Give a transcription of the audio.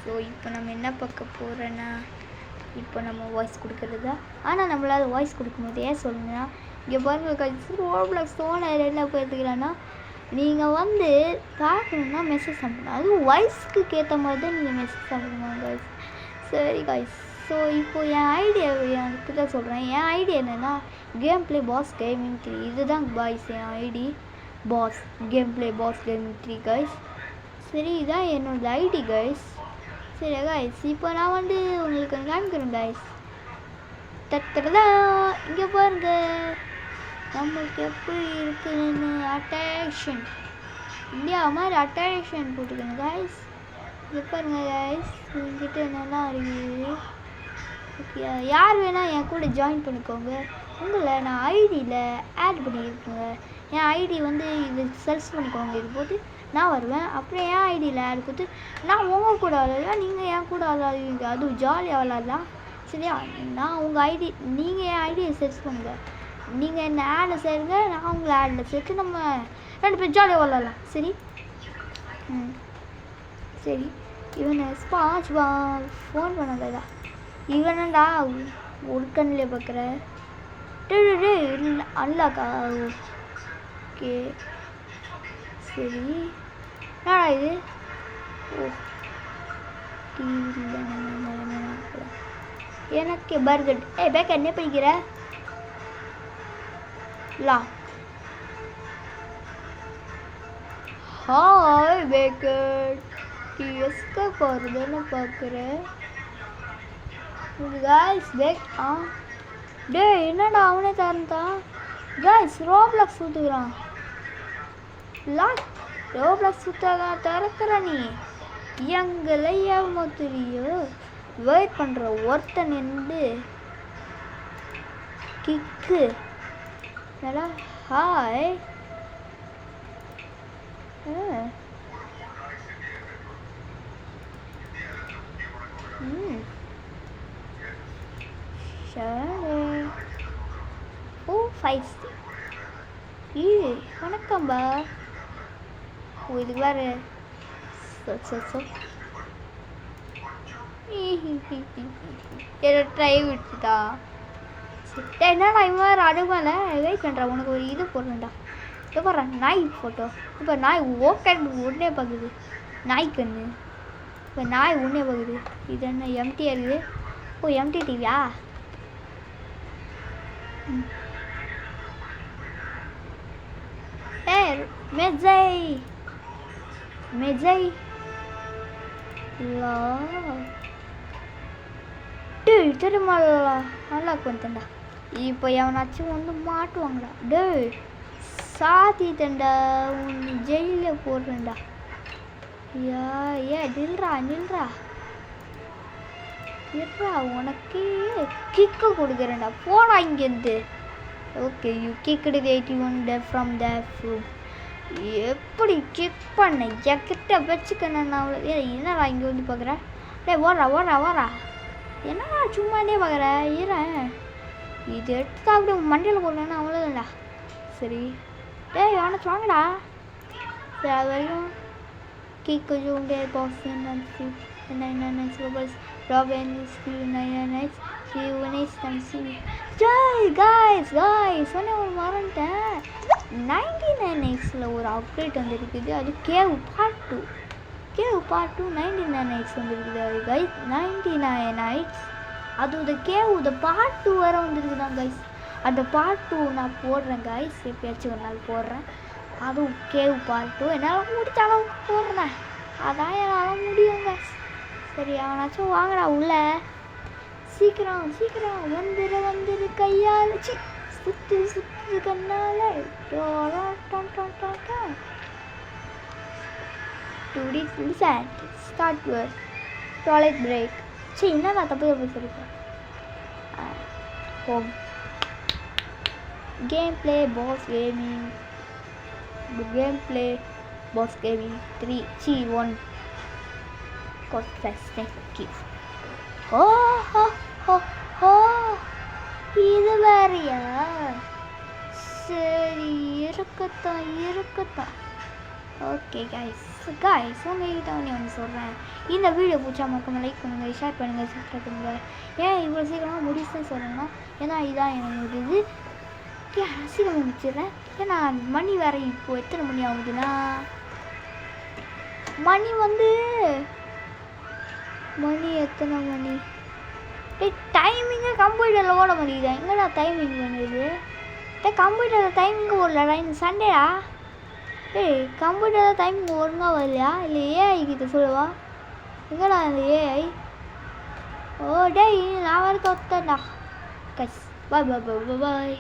So இப்போ நம்ம என்ன பார்க்க போகிறோன்னா இப்போ நம்ம வாய்ஸ் கொடுக்குறதா. ஆனால் நம்மளால் வாய்ஸ் கொடுக்கும்போது ஏன் சொல்லுங்கன்னா இங்கே பாருங்கள் கைஸ் ரோப்ளாக்ஸ் ஓனர் என்ன போயிருக்கலான்னா நீங்கள் வந்து பார்க்கணுன்னா மெசேஜ் அனுப்பணும். அதுவும் வாய்ஸ்க்கு ஏற்ற மாதிரி தான் நீங்கள் மெசேஜ் அனுப்பணும் கைஸ். சரி கைஸ் ஸோ இப்போது என் ஐடியா எனக்கு தான் சொல்கிறேன். என் ஐடியா என்னென்னா கேம் ப்ளே பாஸ் கேமிங் 3 இதுதான் பாய்ஸ் என் ID boss game play boss gaming 3 guys. சரி இதான் என்னோட ஐடி கைஸ். சரி கைஸ் இப்போ நான் வந்து உங்களுக்கு காமிக்கிறேன் கைஸ். தத்துறதான் இங்கே பாருங்க நம்மளுக்கு எப்படி இருக்குதுன்னு அட்டேக்ஷன் இந்தியா மாதிரி அட்டேக்ஷன் போட்டுக்கணும் கைஸ். இங்கே பாருங்க கைஸ் என்கிட்ட நல்லா இருக்குது. ஓகே யார் வேணால் என் கூட ஜாயின் பண்ணிக்கோங்க. உங்களை நான் ஐடியில் ஆட் பண்ணியிருக்கேங்க. என் ஐடி வந்து இது சர்ச் பண்ணிக்கோங்க. இது போட்டு நான் வருவேன். அப்புறம் என் ஐடியில் ஆட் கொடுத்து நான் உங்கள் கூட விளாடலாம், நீங்கள் என் கூட விளாடுவீங்க. அதுவும் ஜாலியாக விளாட்லாம் சரியா. நான் உங்கள் ஐடி நீங்கள் என் ஐடியை சர்ச் பண்ணுங்கள். நீங்கள் என்ன ஆடில் சேருங்க, நான் உங்களை ஆடில் சேர்த்து நம்ம 2 பேர் ஜாலியாக விளாட்லாம் சரி. சரி இவனை ஸ்பாஞ்ச் ஃபோன் பண்ணதா இவனடா ஒரு கண்ணிலே பார்க்குற அன்லாக்கா. ஓகே சரி என்னடா இது. ஓ எனக்கு பர்கர் பேக் என்ன படிக்கிற லா. ஹாய் பேக்கர் எஸ்கே போகிறதுன்னு பார்க்குறேன் கைஸ். பேக் டே என்னடா அவனே தரந்தான் கைஸ். ரோப்ளாக்ஸ் சுற்றுக்கிறான் லாக். ரோப்ளாக்ஸ் சுற்றாக திறக்கிற நீ எங்களை ஏமாத்துறியோ. வெயிட் பண்ணுற ஒருத்தன் நின்று கிக்கு நல்லா ஹாய். ஓ 5 வணக்கம்பா. ஓ இது வேறு ட்ரை விட்டுட்டா. என்னடா இவன் வேறு அடுவால வெயிட் பண்ணுறா. உனக்கு ஒரு இது போடுறேன்டா. இப்போ போடுறேன் நாய் ஃபோட்டோ. இப்போ நாய் ஓகே ஒன்றே பார்க்குது நாய் கண்ணு. இப்போ நாய் ஒன்றே பார்க்குது. இது என்ன எம்டியாக இருக்குது. ஓ எம்டி டிவியா. மெஜை மெஜை லா டே தெரியுமா நல்லா கொஞ்சண்டா. இப்போ எவனாச்சும் வந்து மாட்டுவாங்கடா. டே சாத்திட்டேன்டா உன் ஜெயிலில் போடுறேன்டா. ஏ நில்றா நில்றா இருறா உனக்கு கிக்கு கொடுக்குறேன்டா போடா இங்கேருந்து. Okay you kicked 81 from the food. எப்படி கிக் பண்ண என்கிட்ட வச்சுக்கணும் நான் அவ்வளோ. என்னடா இங்கே வந்து பார்க்குறேன். டே ஓடுறா ஓடுறா ஓடுறா என்னடா சும்மாண்டே பார்க்குற ஈரன். இது எடுத்து அப்படியே மண்டையில் போடலன்னா அவ்வளோதான்டா. சரி டே அவனை வாங்கடா. சரி அது வரைக்கும் kick ஜூண்டே pass Robin is 99 guys சொன்ன ஒரு மறந்துட்டேன். 99 ஒரு அப்டேட் வந்துருக்குது. அது கேவ் பார்ட் 2 99 வந்துருக்குது கைஸ். 99 அது இந்த கேவ் இந்த பார்ட் 2 வர வந்துருக்குதான் கைஸ். அந்த பார்ட் 2 நான் போடுறேன் கைஸ். எப்பயாச்சும் ஒரு நாள் போடுறேன். அதுவும் கேவ் பார்ட் 2 என்னால் முடிச்ச அளவுக்கு போடுறேன். அதான் என்னால் முடியும் கைஸ். சரி அவனாச்சும் வாங்கடா உள்ள சீக்கிரம் சீக்கிரம் வந்துரு கையால் சுத்து கண்ணால ஸ்டார்ட் டாய்லெட் பிரேக். சரி என்ன நான் தப்பு சொல்லிப்பேன். Home game play boss gaming 3 1 இது வேறையா. சரி இருக்கத்தான் ஓகே கைஸ் உங்கள்கிட்ட ஒன்று சொல்கிறேன். இந்த வீடியோ பிடிச்சா மறக்காம லைக் பண்ணுங்கள், ஷேர் பண்ணுங்கள், சப்ஸ்கிரைப் பண்ணுங்கள். ஏன் இவ்வளோ சீக்கிரமாக முடிச்சுன்னு சொல்லணும்னா, ஏன்னா இதுதான் எனக்கு இது சீக்கிரமாக முடிச்சிடுறேன். ஏன்னா மணி வேறு இப்போது எத்தனை மணி ஆகுதுன்னா, மணி எத்தனை மணி டைமிங்கு கம்ப்யூட்டரில் ஓட முடியுதா? எங்கடா டைமிங் பண்ணுது? கம்ப்யூட்டரில் டைமிங்கு ஓடலடா, இந்த சண்டேடா. கம்ப்யூட்டரில் டைமிங் ஒழுங்காக வரலையா? இல்லை ஏஐ கிட்ட சொல்லுவா. எங்கடா அந்த ஏஐ? ஓ டேய் நான் வேறு தொத்தேன்டா. பாய் பாய் பாய் பாய்.